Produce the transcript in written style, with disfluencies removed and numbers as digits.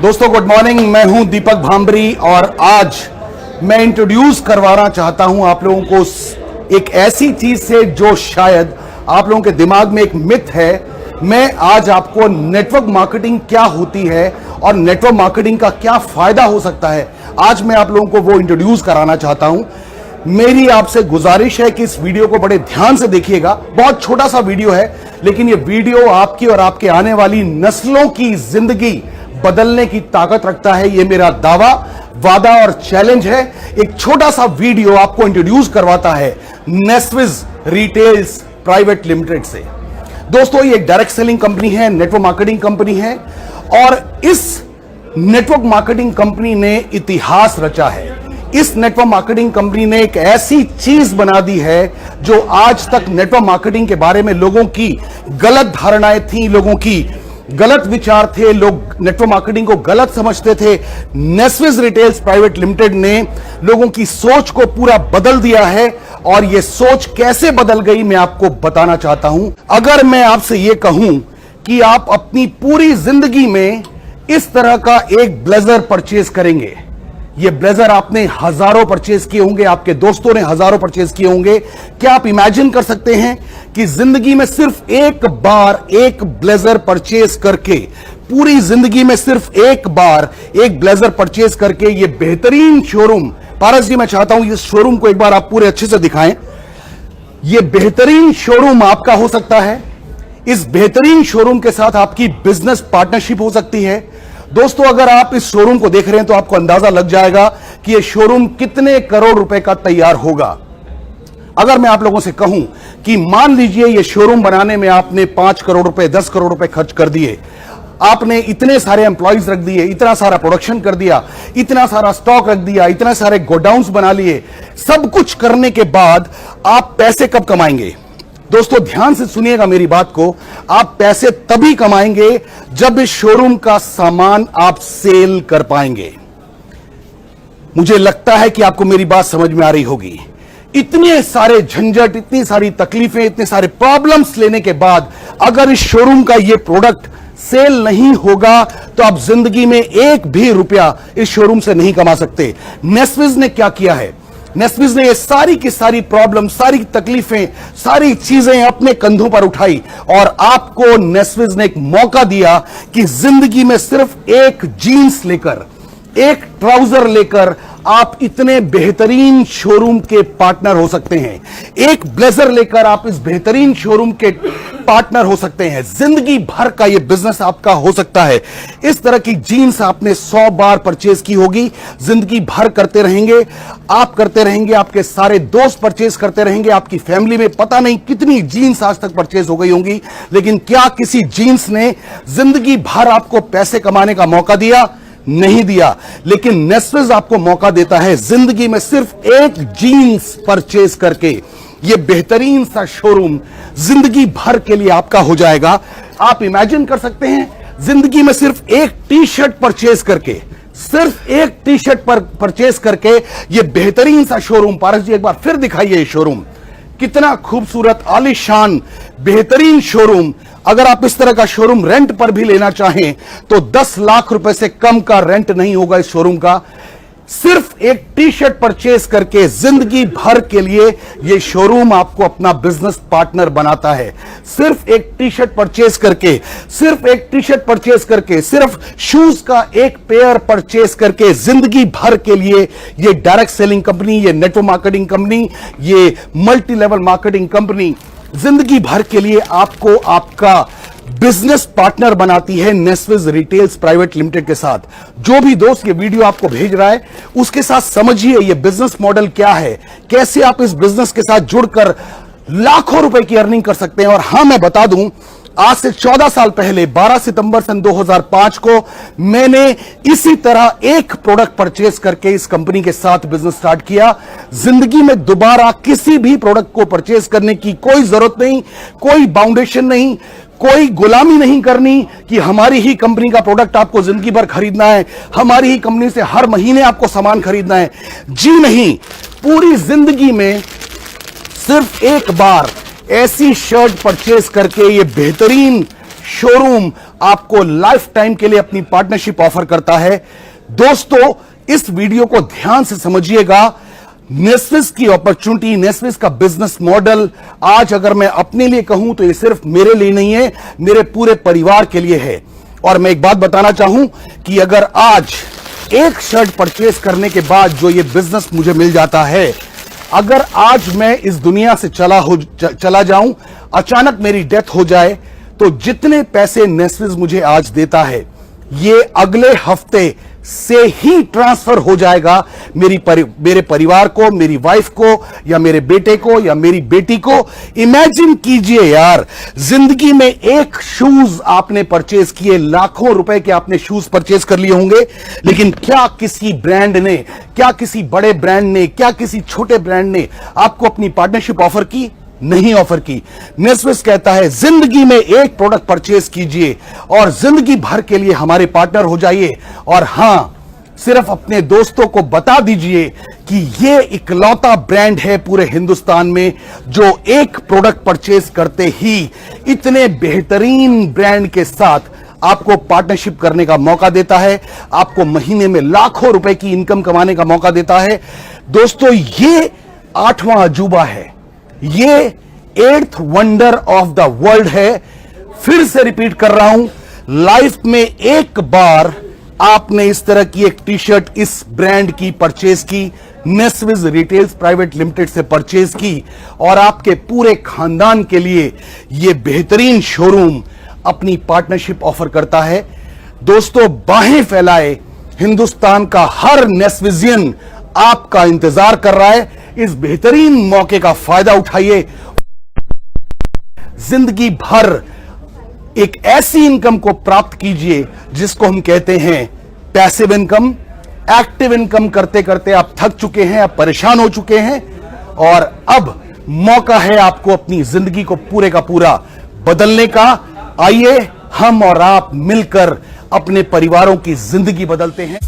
दोस्तों good morning, मैं हूं दीपक भांबरी और आज मैं इंट्रोड्यूस करवाना चाहता हूं आप लोगों को एक ऐसी चीज से जो शायद आप लोगों के दिमाग में एक मिथ है। मैं आज आपको नेटवर्क मार्केटिंग क्या होती है और नेटवर्क मार्केटिंग का क्या फायदा हो सकता है, आज मैं आप लोगों को वो इंट्रोड्यूस कराना चाहता हूं। मेरी आपसे गुजारिश है कि इस वीडियो को बड़े ध्यान से देखिएगा। बहुत छोटा सा वीडियो है, लेकिन ये वीडियो आपकी और आपके आने वाली नस्लों की जिंदगी बदलने की ताकत रखता है। ये मेरा दावा, वादा और चैलेंज है। एक छोटा सा वीडियो आपको इंट्रोड्यूस करवाता है नेस्विस रिटेल्स प्राइवेट लिमिटेड से। दोस्तों ये एक डायरेक्ट सेलिंग कंपनी है, नेटवर्क मार्केटिंग कंपनी है और इस नेटवर्क मार्केटिंग कंपनी ने इतिहास रचा है। इस नेटवर्क मार्केटिंग कंपनी ने एक ऐसी चीज बना दी है जो आज तक नेटवर्क मार्केटिंग के बारे में लोगों की गलत धारणाएं थी, लोगों की गलत विचार थे, लोग नेटवर्क मार्केटिंग को गलत समझते थे। नेस्विस रिटेल्स प्राइवेट लिमिटेड ने लोगों की सोच को पूरा बदल दिया है और यह सोच कैसे बदल गई मैं आपको बताना चाहता हूं। अगर मैं आपसे यह कहूं कि आप अपनी पूरी जिंदगी में इस तरह का एक ब्लेजर परचेज करेंगे, ये ब्लेजर आपने हजारों परचेज किए होंगे, आपके दोस्तों ने हजारों परचेज किए होंगे, क्या आप इमेजिन कर सकते हैं कि जिंदगी में सिर्फ एक बार एक ब्लेजर परचेज करके, पूरी जिंदगी में सिर्फ एक बार एक ब्लेजर परचेज करके ये बेहतरीन शोरूम, पारस जी मैं चाहता हूं इस शोरूम को एक बार आप पूरे अच्छे से दिखाएं। ये बेहतरीन शोरूम आपका हो सकता है। इस बेहतरीन शोरूम के साथ आपकी बिजनेस पार्टनरशिप हो सकती है। दोस्तों अगर आप इस शोरूम को देख रहे हैं तो आपको अंदाजा लग जाएगा कि यह शोरूम कितने करोड़ रुपए का तैयार होगा। अगर मैं आप लोगों से कहूं कि मान लीजिए यह शोरूम बनाने में आपने 5 करोड़ रुपए 10 करोड़ रुपए खर्च कर दिए, आपने इतने सारे एम्प्लॉइज रख दिए, इतना सारा प्रोडक्शन कर दिया, इतना सारा स्टॉक रख दिया, इतने सारे गोडाउन्स बना लिए, सब कुछ करने के बाद आप पैसे कब कमाएंगे? दोस्तों ध्यान से सुनिएगा मेरी बात को, आप पैसे तभी कमाएंगे जब इस शोरूम का सामान आप सेल कर पाएंगे। मुझे लगता है कि आपको मेरी बात समझ में आ रही होगी। इतने सारे झंझट, इतनी सारी तकलीफें, इतने सारे प्रॉब्लम्स लेने के बाद अगर इस शोरूम का यह प्रोडक्ट सेल नहीं होगा तो आप जिंदगी में एक भी रुपया इस शोरूम से नहीं कमा सकते। नेस्विस ने क्या किया है? नेस्विस ने ये सारी की सारी प्रॉब्लम, सारी तकलीफें, सारी चीजें अपने कंधों पर उठाई और आपको नेस्विस ने एक मौका दिया कि जिंदगी में सिर्फ एक जीन्स लेकर, एक ट्राउजर लेकर आप इतने बेहतरीन शोरूम के पार्टनर हो सकते हैं। एक ब्लेजर लेकर आप इस बेहतरीन शोरूम के पार्टनर हो सकते हैं। जिंदगी भर का यह बिजनेस आपका हो सकता है। इस तरह की जीन्स आपने 100 बार परचेज की होगी, जिंदगी भर करते रहेंगे, आप करते रहेंगे, आपके सारे दोस्त परचेज करते रहेंगे, आपकी फैमिली में पता नहीं कितनी जीन्स आज तक परचेज हो गई होंगी, लेकिन क्या किसी जीन्स ने जिंदगी भर आपको पैसे कमाने का मौका दिया? नहीं दिया। लेकिन नेस्विस आपको मौका देता है जिंदगी में सिर्फ एक जीन्स परचेज करके यह बेहतरीन सा शोरूम जिंदगी भर के लिए आपका हो जाएगा। आप इमेजिन कर सकते हैं जिंदगी में सिर्फ एक टी शर्ट परचेज करके, सिर्फ एक टी शर्ट पर परचेज करके यह बेहतरीन सा शोरूम, पारस जी एक बार फिर दिखाइए ये शोरूम, कितना खूबसूरत, आलीशान, बेहतरीन शोरूम। अगर आप इस तरह का शोरूम रेंट पर भी लेना चाहें तो 10 लाख रुपए से कम का रेंट नहीं होगा इस शोरूम का। सिर्फ एक टी शर्ट परचेज करके जिंदगी भर के लिए यह शोरूम आपको अपना बिजनेस पार्टनर बनाता है। सिर्फ एक टी शर्ट परचेज करके, सिर्फ एक टी शर्ट परचेज करके, सिर्फ शूज का एक पेयर परचेज करके जिंदगी भर के लिए यह डायरेक्ट सेलिंग कंपनी, यह नेटवर्क मार्केटिंग कंपनी, यह मल्टी लेवल मार्केटिंग कंपनी जिंदगी भर के लिए आपको आपका बिजनेस पार्टनर बनाती है नेस्विस रिटेल्स प्राइवेट लिमिटेड के साथ। जो भी दोस्त ये वीडियो आपको भेज रहा है उसके साथ समझिए ये बिजनेस मॉडल क्या है, कैसे आप इस बिजनेस के साथ जुड़कर लाखों रुपए की अर्निंग कर सकते हैं। और हां मैं बता दूं, आज से 14 साल पहले 12 सितंबर सन 2005 को मैंने इसी तरह एक प्रोडक्ट परचेज करके इस कंपनी के साथ बिजनेस स्टार्ट किया। जिंदगी में दोबारा किसी भी प्रोडक्ट को परचेज करने की कोई जरूरत नहीं, कोई बाउंडेशन नहीं, कोई गुलामी नहीं करनी कि हमारी ही कंपनी का प्रोडक्ट आपको जिंदगी भर खरीदना है, हमारी ही कंपनी से हर महीने आपको सामान खरीदना है। जी नहीं, पूरी जिंदगी में सिर्फ एक बार ऐसी शर्ट परचेज करके ये बेहतरीन शोरूम आपको लाइफ टाइम के लिए अपनी पार्टनरशिप ऑफर करता है। दोस्तों, इस वीडियो को ध्यान से समझिएगा। नेस्विस की अपॉर्चुनिटी, नेस्विस का बिजनेस मॉडल, आज अगर मैं अपने लिए कहूं तो ये सिर्फ मेरे लिए नहीं है, मेरे पूरे परिवार के लिए है। और मैं एक बात बताना चाहूं कि अगर आज एक शर्ट परचेस करने के बाद जो ये बिजनेस मुझे मिल जाता है, अगर आज मैं इस दुनिया से चला जाऊं, अचानक मेरी डेथ हो जाए, तो जितने पैसे नेस्विस मुझे आज देता है, ये अगले हफ्ते से ही ट्रांसफर हो जाएगा मेरे परिवार को, मेरी वाइफ को, या मेरे बेटे को, या मेरी बेटी को। इमेजिन कीजिए यार, जिंदगी में एक शूज आपने परचेज किए, लाखों रुपए के आपने शूज परचेज कर लिए होंगे, लेकिन क्या किसी ब्रांड ने, क्या किसी बड़े ब्रांड ने, क्या किसी छोटे ब्रांड ने आपको अपनी पार्टनरशिप ऑफर की? नहीं ऑफर की। नेस्विस कहता है जिंदगी में एक प्रोडक्ट परचेज कीजिए और जिंदगी भर के लिए हमारे पार्टनर हो जाइए। और हां, सिर्फ अपने दोस्तों को बता दीजिए कि ये इकलौता ब्रांड है पूरे हिंदुस्तान में जो एक प्रोडक्ट परचेज करते ही इतने बेहतरीन ब्रांड के साथ आपको पार्टनरशिप करने का मौका देता है, आपको महीने में लाखों रुपए की इनकम कमाने का मौका देता है। दोस्तों, ये 8वां अजूबा है, ये 8th wonder of the world है। फिर से रिपीट कर रहा हूं, लाइफ में एक बार आपने इस तरह की एक टी शर्ट इस ब्रांड की परचेज की, नेस्विस रिटेल्स प्राइवेट लिमिटेड से परचेज की, और आपके पूरे खानदान के लिए यह बेहतरीन शोरूम अपनी पार्टनरशिप ऑफर करता है। दोस्तों, बाहें फैलाए, हिंदुस्तान का हर नेस्विजियन आपका इंतजार कर रहा है। इस बेहतरीन मौके का फायदा उठाइए, जिंदगी भर एक ऐसी इनकम को प्राप्त कीजिए जिसको हम कहते हैं पैसिव इनकम। एक्टिव इनकम करते करते आप थक चुके हैं, आप परेशान हो चुके हैं, और अब मौका है आपको अपनी जिंदगी को पूरे का पूरा बदलने का। आइए हम और आप मिलकर अपने परिवारों की जिंदगी बदलते हैं।